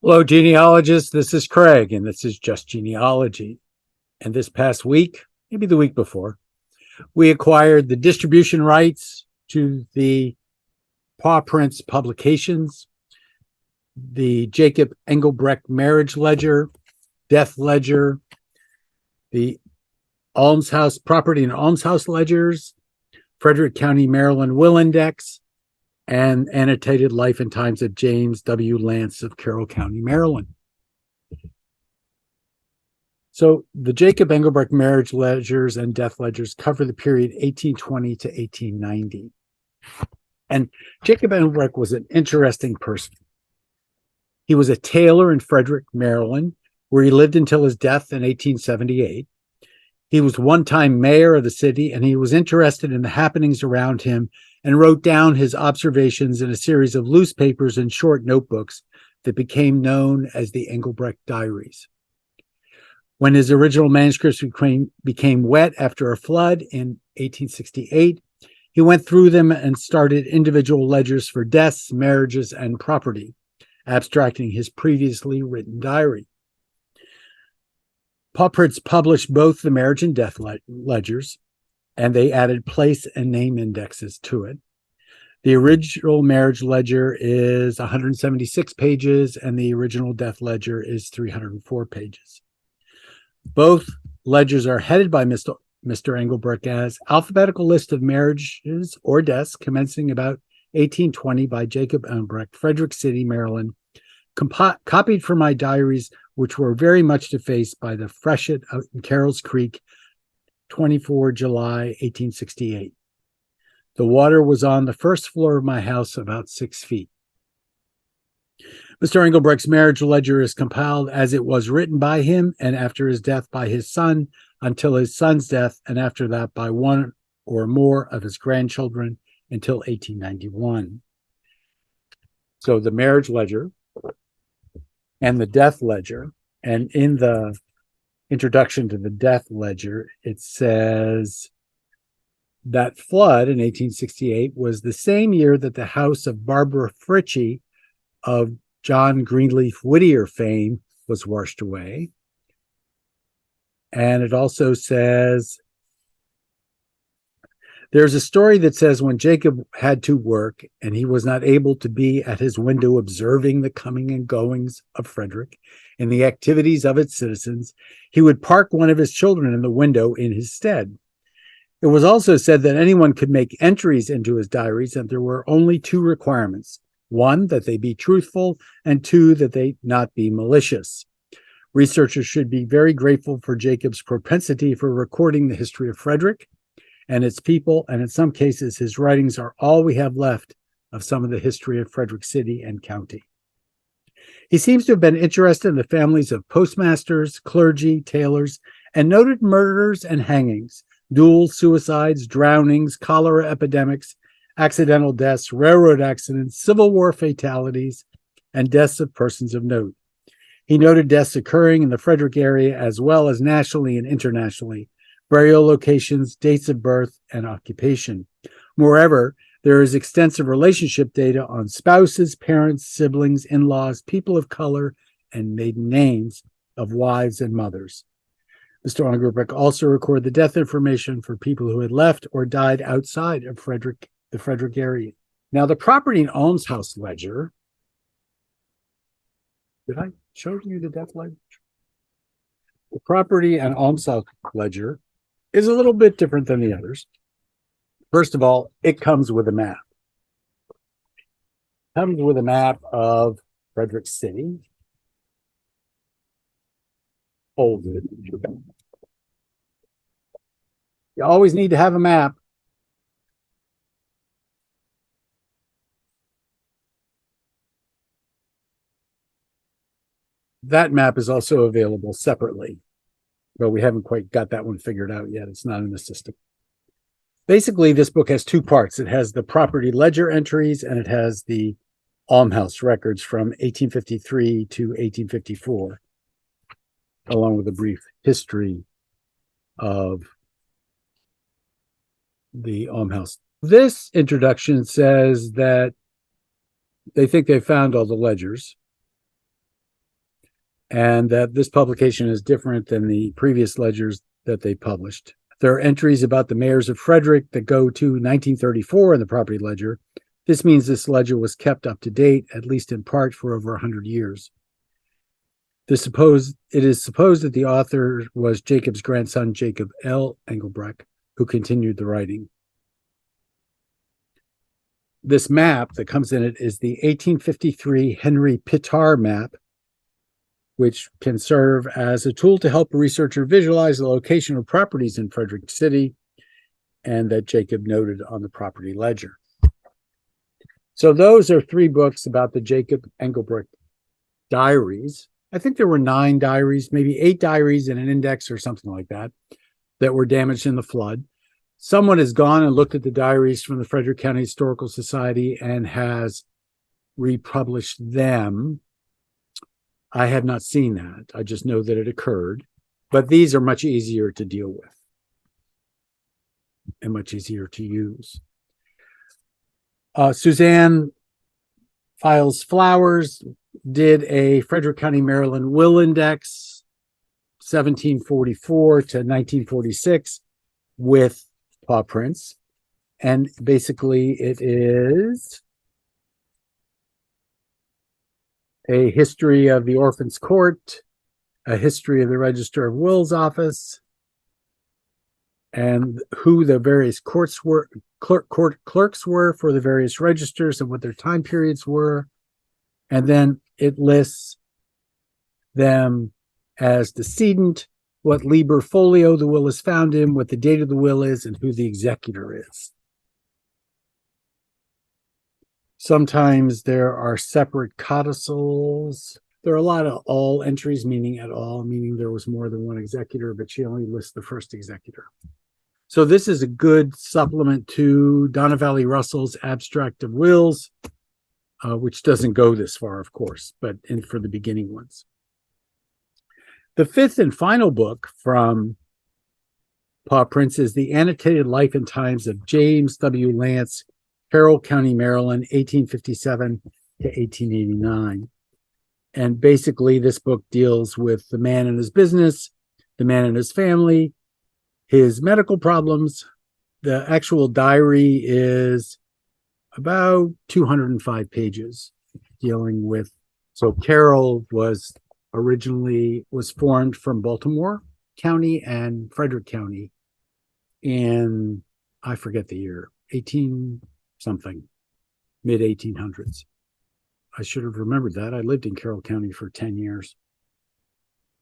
Hello, genealogists. This is Craig, and this is Just Genealogy. And this past week, maybe the week before, we acquired the distribution rights to the Paw Prints publications, the Jacob Engelbrecht marriage ledger, death ledger, the Almshouse property and Almshouse ledgers, Frederick County, Maryland will index, and Annotated Life and Times of James W. Lantz of Carroll County, Maryland. So the Jacob Engelbrecht marriage ledgers and death ledgers cover the period 1820 to 1890. And Jacob Engelbrecht was an interesting person. He was a tailor in Frederick, Maryland, where he lived until his death in 1878. He was one-time mayor of the city, and he was interested in the happenings around him and wrote down his observations in a series of loose papers and short notebooks that became known as the Engelbrecht Diaries. When his original manuscripts became wet after a flood in 1868, he went through them and started individual ledgers for deaths, marriages, and property, abstracting his previously written diary. Paw Prints published both the marriage and death ledgers, and they added place and name indexes to it. The original marriage ledger is 176 pages, and the original death ledger is 304 pages. Both ledgers are headed by Mr. Engelbrecht as alphabetical list of marriages or deaths commencing about 1820 by Jacob Engelbrecht, Frederick City, Maryland, copied from my diaries, which were very much defaced by the freshet out in Carroll's Creek, 24 July 1868. The water was on the first floor of my house about 6 feet. Mr. Engelbrecht's marriage ledger is compiled as it was written by him and after his death by his son until his son's death, and after that by one or more of his grandchildren until 1891. So the marriage ledger and the death ledger, and in the introduction to the death ledger, it says that flood in 1868 was the same year that the house of Barbara Fritchie of John Greenleaf Whittier fame was washed away. And it also says, there's a story that says when Jacob had to work and he was not able to be at his window observing the coming and goings of Frederick and the activities of its citizens, he would park one of his children in the window in his stead. It was also said that anyone could make entries into his diaries, and there were only two requirements. One, that they be truthful, and two, that they not be malicious. Researchers should be very grateful for Jacob's propensity for recording the history of Frederick and its people, and in some cases, his writings are all we have left of some of the history of Frederick City and County. He seems to have been interested in the families of postmasters, clergy, tailors, and noted murders and hangings, duels, suicides, drownings, cholera epidemics, accidental deaths, railroad accidents, Civil War fatalities, and deaths of persons of note. He noted deaths occurring in the Frederick area as well as nationally and internationally, burial locations, dates of birth, and occupation. Moreover, there is extensive relationship data on spouses, parents, siblings, in-laws, people of color, and maiden names of wives and mothers. Mr. Engelbrecht also recorded the death information for people who had left or died outside of the Frederick area. Now, the property and almshouse ledger. Did I show you the death ledger? The property and almshouse ledger is a little bit different than the others. First of all, it comes with a map. It comes with a map of Frederick City. Folded. You always need to have a map. That map is also available separately, but we haven't quite got that one figured out yet. It's not in the system. Basically, this book has two parts. It has the property ledger entries, and it has the almshouse records from 1853 to 1854, along with a brief history of the almshouse. This introduction says that they think they found all the ledgers. and that this publication is different than the previous ledgers that they published. There are entries about the mayors of Frederick that go to 1934 in the property ledger. This means this ledger was kept up to date, at least in part, for over 100 years. It is supposed that the author was Jacob's grandson, Jacob L. Engelbrecht, who continued the writing. This map that comes in it is the 1853 Henry Pittar map, which can serve as a tool to help a researcher visualize the location of properties in Frederick City, and that Jacob noted on the property ledger. So those are 3 books about the Jacob Engelbrecht diaries. I think there were 9 diaries, maybe 8 diaries and an index or something like that, that were damaged in the flood. Someone has gone and looked at the diaries from the Frederick County Historical Society and has republished them. I have not seen that. I just know that it occurred. But these are much easier to deal with and much easier to use. Suzanne Files Flowers did a Frederick County, Maryland will index, 1744 to 1946, with paw prints. And basically it is a history of the Orphans Court, a history of the Register of Wills office, and who the various courts were, clerks were for the various registers and what their time periods were. And then it lists them as decedent, what liber folio the will is found in, what the date of the will is, and who the executor is. Sometimes there are separate codicils. There are a lot of all entries, meaning at all, meaning there was more than one executor, but she only lists the first executor. So this is a good supplement to Donna Valley Russell's Abstract of Wills, which doesn't go this far, of course, but for the beginning ones. The 5th and final book from Paw Prints is The Annotated Life and Times of James W. Lantz, Carroll County, Maryland, 1857 to 1889. And basically, this book deals with the man and his business, the man and his family, his medical problems. The actual diary is about 205 pages dealing with. So Carroll was formed from Baltimore County and Frederick County in, I forget the year, 18 something, mid 1800s. I should have remembered that. I lived in Carroll County for 10 years.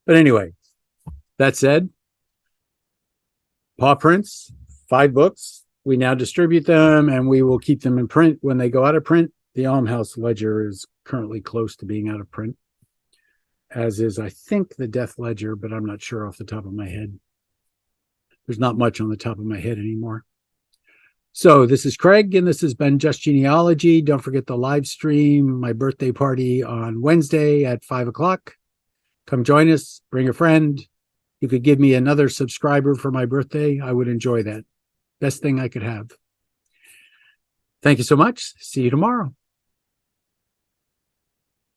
But anyway, that said, Paw Prints, 5 books. We now distribute them and we will keep them in print when they go out of print. The Almshouse ledger is currently close to being out of print, as is, I think, the Death Ledger, but I'm not sure off the top of my head. There's not much on the top of my head anymore. So this is Craig, and this has been Just Genealogy. Don't forget the live stream, my birthday party on Wednesday at 5 o'clock. Come join us, bring a friend. You could give me another subscriber for my birthday. I would enjoy that. Best thing I could have. Thank you so much. See you tomorrow.